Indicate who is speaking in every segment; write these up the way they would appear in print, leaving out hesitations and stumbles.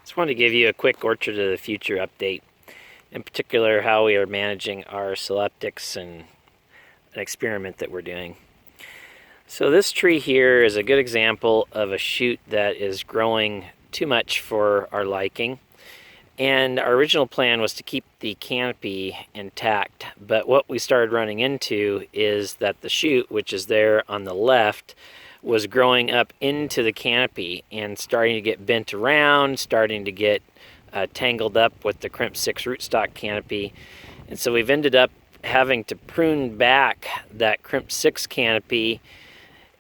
Speaker 1: Just wanted to give you a quick Orchard of the Future update, in particular how we are managing our Seleptics and an experiment that we're doing. So this tree here is a good example of a shoot that is growing too much for our liking. And our original plan was to keep the canopy intact, but what we started running into is that the shoot, which is there on the left, was growing up into the canopy and starting to get bent around, starting to get tangled up with the crimp 6 rootstock canopy. And so we've ended up having to prune back that crimp 6 canopy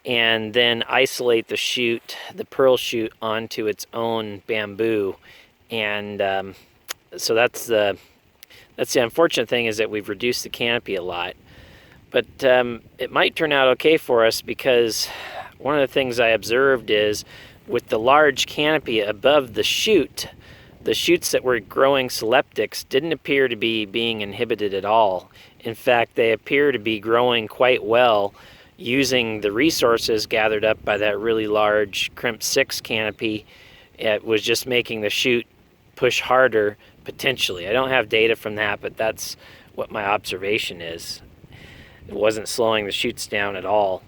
Speaker 1: and then isolate the shoot, the pearl shoot, onto its own bamboo. And so that's the unfortunate thing, is that we've reduced the canopy a lot. But it might turn out okay for us, because one of the things I observed is with the large canopy above the shoots that were growing Seleptics didn't appear to be being inhibited at all. In fact, they appear to be growing quite well using the resources gathered up by that really large crimp 6 canopy. It was just making the shoot push harder, potentially. I don't have data from that, but that's what my observation is. It wasn't slowing the shoots down at all.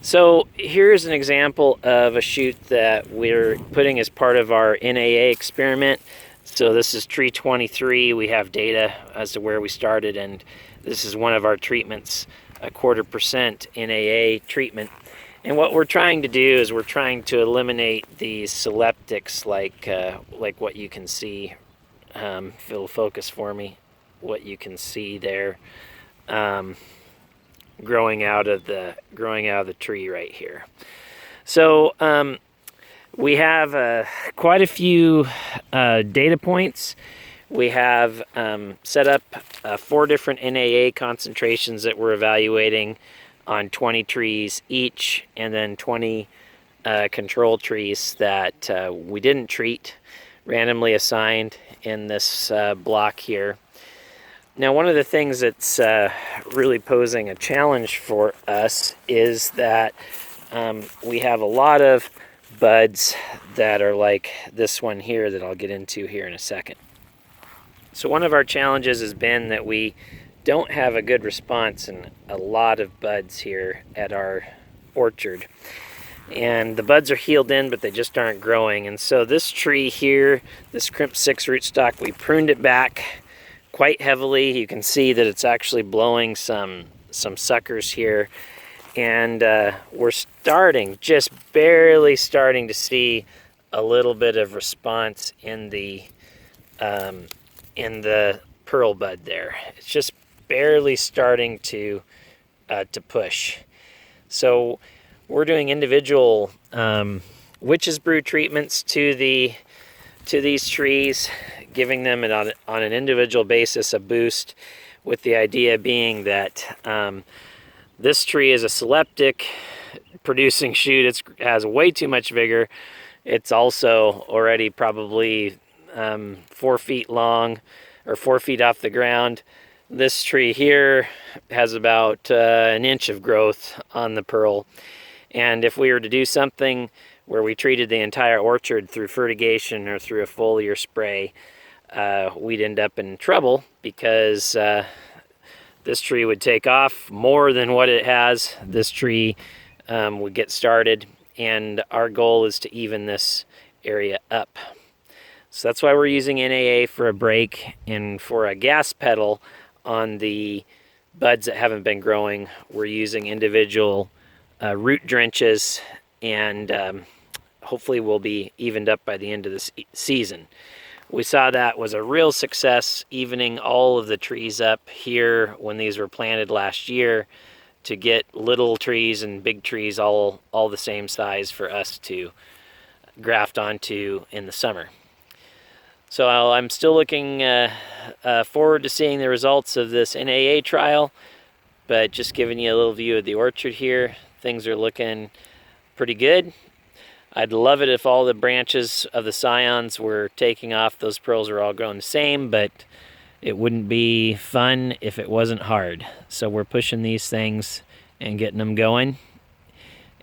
Speaker 1: So here's an example of a shoot that we're putting as part of our NAA experiment. So this is tree 23. We have data as to where we started, and this is one of our treatments, a 1/4% NAA treatment. And what we're trying to do is we're trying to eliminate these Seleptics, like what you can see. If it'll focus for me, what you can see there. Growing out of the tree right here. So we have quite a few data points. We have set up 4 different NAA concentrations that we're evaluating on 20 trees each, and then 20 control trees that we didn't treat, randomly assigned in this block here. Now, one of the things that's really posing a challenge for us is that we have a lot of buds that are like this one here that I'll get into here in a second. So one of our challenges has been that we don't have a good response in a lot of buds here at our orchard. And the buds are healed in, but they just aren't growing. And so this tree here, this crimp 6 rootstock, we pruned it back quite heavily. You can see that it's actually blowing some suckers here, and we're just barely starting to see a little bit of response in the pearl bud there. It's just barely starting to push. So we're doing individual witch's brew treatments to these trees, giving them on an individual basis a boost, with the idea being that this tree is a Seleptic producing shoot. It has way too much vigor. It's also already probably 4 feet long, or 4 feet off the ground. This tree here has about an inch of growth on the pearl. And if we were to do something where we treated the entire orchard through fertigation or through a foliar spray, we'd end up in trouble, because this tree would take off more than what it has. This tree would get started, and our goal is to even this area up. So that's why we're using NAA for a break, and for a gas pedal on the buds that haven't been growing, we're using individual root drenches, and hopefully we'll be evened up by the end of the season. We saw that was a real success, evening all of the trees up here when these were planted last year, to get little trees and big trees all the same size for us to graft onto in the summer. So I'm still looking forward to seeing the results of this NAA trial, but just giving you a little view of the orchard here. Things are looking pretty good. I'd love it if all the branches of the scions were taking off, those pearls are all growing the same, but it wouldn't be fun if it wasn't hard. So we're pushing these things and getting them going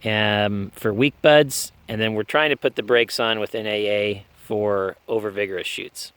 Speaker 1: for weak buds, and then we're trying to put the brakes on with NAA for overvigorous shoots.